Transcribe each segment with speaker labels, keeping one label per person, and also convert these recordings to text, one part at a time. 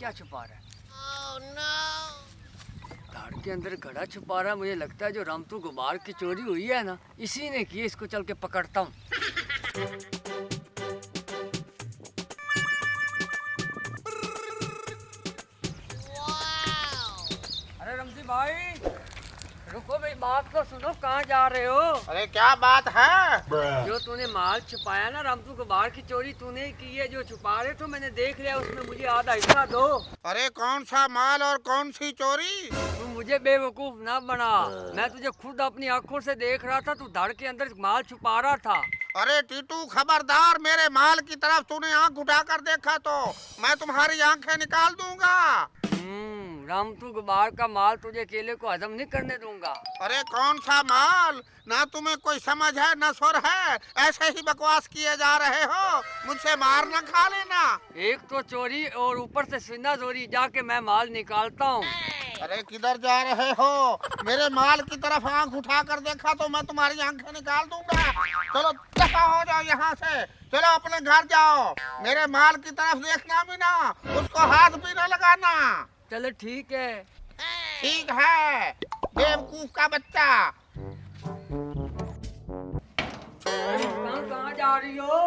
Speaker 1: क्या छुपा रहा है? धड़ के अंदर घड़ा छुपा रहा है। मुझे लगता है जो रामतू गुबार की चोरी हुई है ना, इसी ने की। इसको चल के पकड़ता हूँ। अरे रमजी भाई, रुको मेरी बात को सुनो। कहाँ जा रहे हो?
Speaker 2: अरे क्या बात है?
Speaker 1: जो तूने माल छुपाया ना रामतू गुबार की चोरी तूने की है। जो छुपा रहे तो मैंने देख लिया, उसमें मुझे आधा हिस्सा दो।
Speaker 2: अरे कौन सा माल और कौन सी चोरी?
Speaker 1: तू मुझे बेवकूफ ना बना। मैं तुझे खुद अपनी आंखों से देख रहा था। तू धड़ के अंदर माल छुपा रहा था।
Speaker 2: अरे टीटू खबरदार, मेरे माल की तरफ तूने आंख उठाकर देखा तो मैं तुम्हारी आंखें निकाल दूंगा।
Speaker 1: रामतू गुबार का माल तुझे अकेले को हजम नहीं करने दूंगा।
Speaker 2: अरे कौन सा माल? ना तुम्हें कोई समझ है न सुर है, ऐसे ही बकवास किए जा रहे हो। मुझसे मार न खा लेना।
Speaker 1: एक तो चोरी और ऊपर से सीना चोरी। जाके मैं माल निकालता हूँ।
Speaker 2: अरे किधर जा रहे हो? मेरे माल की तरफ आंख उठाकर देखा तो मैं तुम्हारी आंखें निकाल दूंगा। चलो दफा हो जाओ यहाँ से। चलो अपने घर जाओ। मेरे माल की तरफ देखना भी ना, उसको हाथ भी न लगाना।
Speaker 1: चलो ठीक है।
Speaker 2: ठीक है बेवकूफ का बच्चा।
Speaker 1: कहाँ जा रही हो?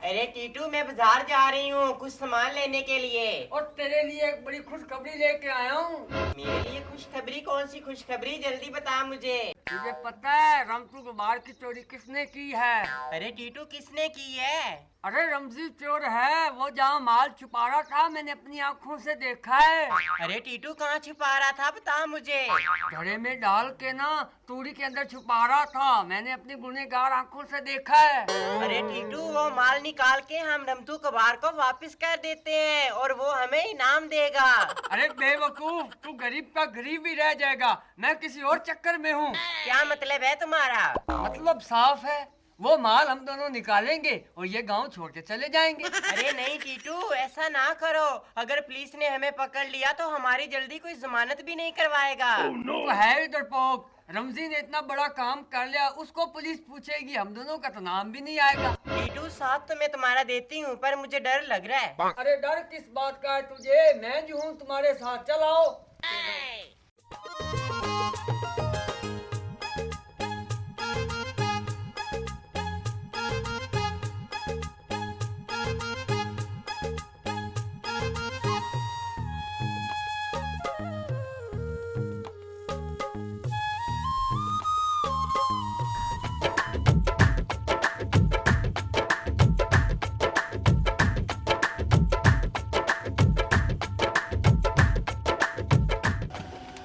Speaker 3: अरे टीटू, मैं बाजार जा रही हूँ कुछ सामान लेने के लिए।
Speaker 1: और तेरे लिए एक बड़ी खुशखबरी लेके आया हूँ।
Speaker 3: मेरे लिए खुशखबरी? कौन सी खुशखबरी? जल्दी बता मुझे।
Speaker 1: तुझे पता है रामतू गुबार की चोरी किसने की है?
Speaker 3: अरे टीटू, किसने की है?
Speaker 1: अरे रमजी चोर है वो। जहाँ माल छुपा रहा था मैंने अपनी आँखों से देखा है।
Speaker 3: अरे टीटू, कहाँ छुपा रहा था? बता मुझे।
Speaker 1: घड़े में डाल के ना तूड़ी के अंदर छुपा रहा था। मैंने अपनी गुनहगार आँखों से देखा है।
Speaker 3: अरे टीटू, वो माल निकाल के हम रामतू गुबार को वापस कर देते हैं और वो हमें इनाम देगा।
Speaker 1: अरे बेवकूफ, तू गरीब का गरीब ही रह जाएगा। मैं किसी और चक्कर में हूँ।
Speaker 3: क्या मतलब है तुम्हारा?
Speaker 1: मतलब साफ है। वो माल हम दोनों निकालेंगे और ये गांव छोड़ के चले जाएंगे।
Speaker 3: अरे नहीं टीटू, ऐसा ना करो। अगर पुलिस ने हमें पकड़ लिया तो हमारी जल्दी कोई जमानत भी नहीं करवाएगा।
Speaker 1: तो है इधर पोक। रमजी ने इतना बड़ा काम कर लिया, उसको पुलिस पूछेगी। हम दोनों का तो नाम भी नहीं आएगा।
Speaker 3: टीटू, साथ तो मैं तुम्हारा देती हूँ पर मुझे डर लग रहा है।
Speaker 1: अरे डर किस बात का है तुझे? मैं जो हूँ तुम्हारे साथ। चलाओ।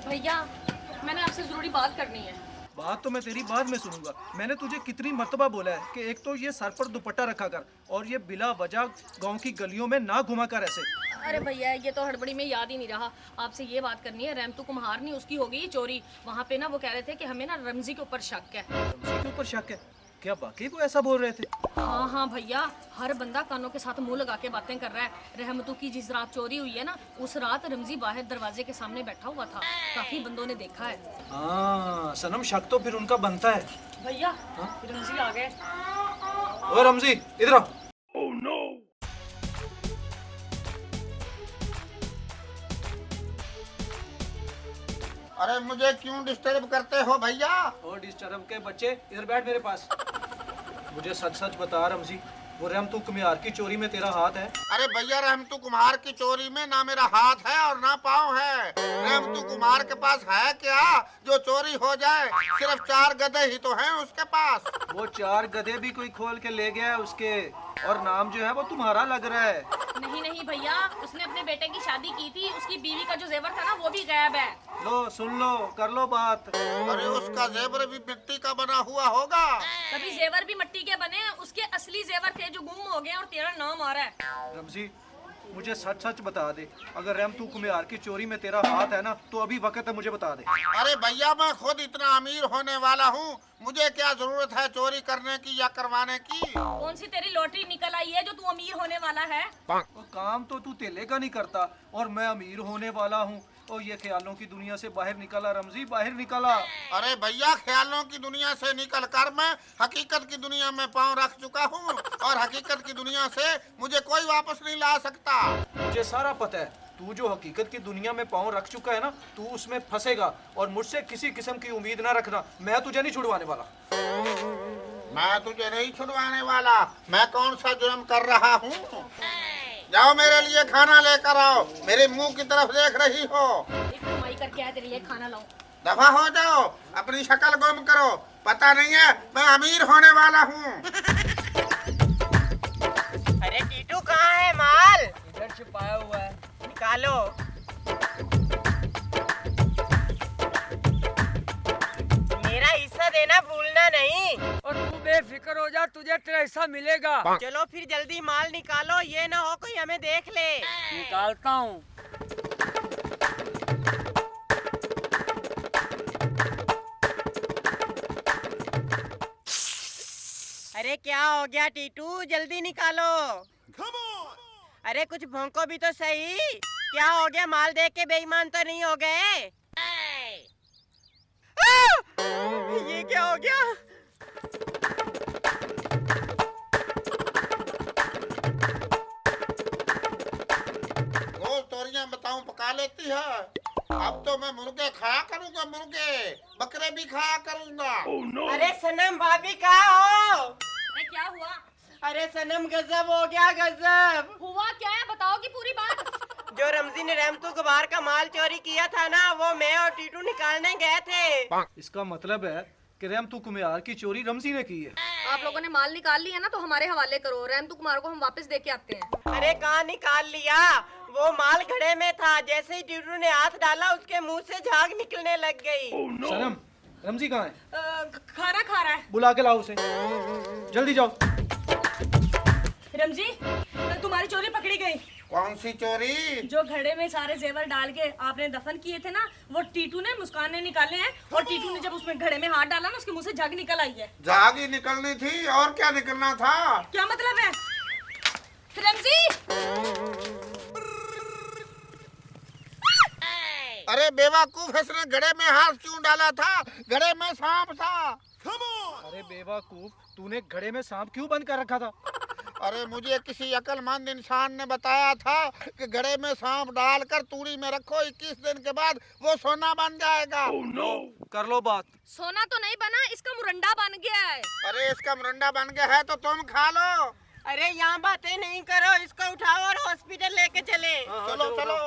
Speaker 4: भैया, मैंने आपसे जरूरी बात करनी है।
Speaker 5: बात तो मैं तेरी बाद में सुनूंगा। मैंने तुझे कितनी मर्तबा बोला है कि एक तो ये सर पर दुपट्टा रखा कर और ये बिला वजह गांव की गलियों में ना घुमा कर ऐसे।
Speaker 4: अरे भैया, ये तो हड़बड़ी में याद ही नहीं रहा। आपसे ये बात करनी है। रहमतू कुम्हार नहीं, उसकी हो गई चोरी। वहाँ पे ना वो कह रहे थे कि हमें ना रमजी के ऊपर शक है।
Speaker 5: रमजी के ऊपर शक है? क्या वाकई वो ऐसा बोल रहे थे?
Speaker 4: हाँ हाँ भैया, हर बंदा कानों के साथ मुंह लगा के बातें कर रहा है। रहमतू की जिस रात चोरी हुई है ना, उस रात रमजी बाहर दरवाजे के सामने बैठा हुआ था। काफी बंदों ने देखा है।
Speaker 5: हाँ सनम, शक तो फिर उनका बनता है।
Speaker 4: भैया, रमजी आ गए।
Speaker 5: ओ रमजी, इधर आओ।
Speaker 2: अरे मुझे क्यों डिस्टर्ब करते हो भैया?
Speaker 5: और डिस्टर्ब के बच्चे, इधर बैठ मेरे पास। मुझे सच सच बता रमजी, वो रहमतू कुम्हार की चोरी में तेरा हाथ है?
Speaker 2: अरे भैया, रहमतू कुम्हार की चोरी में ना मेरा हाथ है और ना पाँव है। रहमतू कुम्हार के पास है क्या जो चोरी हो जाए? सिर्फ 4 गधे ही तो हैं उसके पास।
Speaker 5: वो 4 गधे भी कोई खोल के ले गया है उसके, और नाम जो है वो तुम्हारा लग रहा है।
Speaker 4: नहीं नहीं भैया, उसने अपने बेटे की शादी की थी। उसकी बीवी का जो जेवर था ना, वो भी गायब है।
Speaker 5: लो सुन लो, कर लो बात।
Speaker 2: अरे उसका जेवर भी मिट्टी का बना हुआ होगा।
Speaker 4: कभी जेवर भी मिट्टी के बने, उसके असली जेवर थे जो गुम हो गए और तेरा नाम आ रहा है।
Speaker 5: रमजी, मुझे सच सच बता दे, अगर रहमतू कुम्हार की चोरी में तेरा हाथ है ना, तो अभी वक्त है, मुझे बता दे।
Speaker 2: अरे भैया, मैं खुद इतना अमीर होने वाला हूँ, मुझे क्या जरूरत है चोरी करने की या करवाने की?
Speaker 4: कौन सी तेरी लॉटरी निकल आई है जो तू अमीर होने वाला है?
Speaker 5: वो काम तो तू तेले का नहीं करता और मैं अमीर होने वाला हूँ। और ये ख्यालों की दुनिया से बाहर निकला रमजी, बाहर निकला।
Speaker 2: अरे भैया, ख्यालों की दुनिया से निकल कर मैं हकीकत की दुनिया में पाँव रख चुका हूँ और हकीकत की दुनिया से मुझे कोई वापस नहीं ला सकता।
Speaker 5: मुझे सारा पता है, तू जो हकीकत की दुनिया में पाँव रख चुका है ना, तू उसमें फंसेगा। और मुझसे किसी किस्म की उम्मीद ना रखना, मैं तुझे नहीं छुड़वाने वाला।
Speaker 2: मैं तुझे नहीं छुड़वाने वाला। मैं कौन सा जुर्म कर रहा हूँ? जाओ मेरे लिए खाना लेकर आओ। मेरे मुंह की तरफ देख रही हो?
Speaker 4: एक कमाई करके आया तेरे लिए खाना लाऊं।
Speaker 2: दफा हो जाओ, अपनी शक्ल गुम करो। पता नहीं है मैं अमीर होने वाला हूँ।
Speaker 3: अरे टीटू कहाँ है माल?
Speaker 1: इधर छुपाया हुआ है।
Speaker 3: निकालो। मेरा हिस्सा देना भूलना नहीं।
Speaker 1: और तू बेफिक्र हो जा, तुझे तेरा हिस्सा मिलेगा।
Speaker 3: चलो फिर जल्दी माल निकालो, ये ना हो कोई हमें देख ले।
Speaker 1: निकालता हूँ।
Speaker 3: अरे क्या हो गया टीटू, जल्दी निकालो। अरे कुछ भौंको भी तो सही। क्या हो गया, माल देख के बेईमान तो नहीं हो गए? ये क्या हो गया?
Speaker 2: रोज तोरियां बताऊं पका लेती है। अब तो मैं मुर्गे खाया करूंगा, मुर्गे बकरे भी खाया करूंगा।
Speaker 3: अरे सनम भाभी कहाँ हो?
Speaker 4: अरे क्या हुआ?
Speaker 3: अरे सनम गजब हो गया, गजब।
Speaker 4: हुआ क्या है, बताओगी पूरी बात।
Speaker 3: जो रमजी ने रहमतू गुबार का माल चोरी किया था ना, वो मैं और टीटू निकालने गए थे।
Speaker 5: इसका मतलब है कि रहमतू कुम्हार की चोरी रमजी ने की है।
Speaker 4: आप लोगों ने माल निकाल लिया ना, तो हमारे हवाले करो। रहमतू कुमार को हम वापस दे के आते हैं।
Speaker 3: अरे कहाँ निकाल लिया? वो माल घड़े में था। जैसे ही टीटू ने हाथ डाला, उसके मुंह से झाग निकलने लग गई।
Speaker 5: सनम, रमजी कहाँ है?
Speaker 4: खाना खा रहा है।
Speaker 5: बुला के लाओ उसे, जल्दी जाओ।
Speaker 4: रमजी, तुम्हारी चोरी पकड़ी गई।
Speaker 2: कौन सी चोरी?
Speaker 4: जो घड़े में सारे जेवर डाल के आपने दफन किए थे ना, वो टीटू ने, मुस्कान ने निकाले हैं। और टीटू ने जब उसमें घड़े में हाथ डाला ना, उसके मुंह से झाग निकल आई है।
Speaker 2: झाग ही निकलनी थी, और क्या निकलना था?
Speaker 4: क्या मतलब है? रमजी,
Speaker 2: अरे बेवकूफ, इसने घड़े में हाथ क्यों डाला था? घड़े में सांप था।
Speaker 5: अरे बेवकूफ, तूने घड़े में सांप क्यों बंद कर रखा था?
Speaker 2: अरे मुझे किसी अक्लमंद इंसान ने बताया था कि घड़े में सांप डालकर तूड़ी में रखो, 21 दिन के बाद वो सोना बन जाएगा।
Speaker 5: कर लो बात।
Speaker 4: सोना तो नहीं बना, इसका मुरंडा बन गया है।
Speaker 2: अरे इसका मुरंडा बन गया है तो तुम खा लो।
Speaker 3: अरे यहाँ बातें नहीं करो, इसको उठाओ और हॉस्पिटल लेके चले।
Speaker 2: चलो चलो।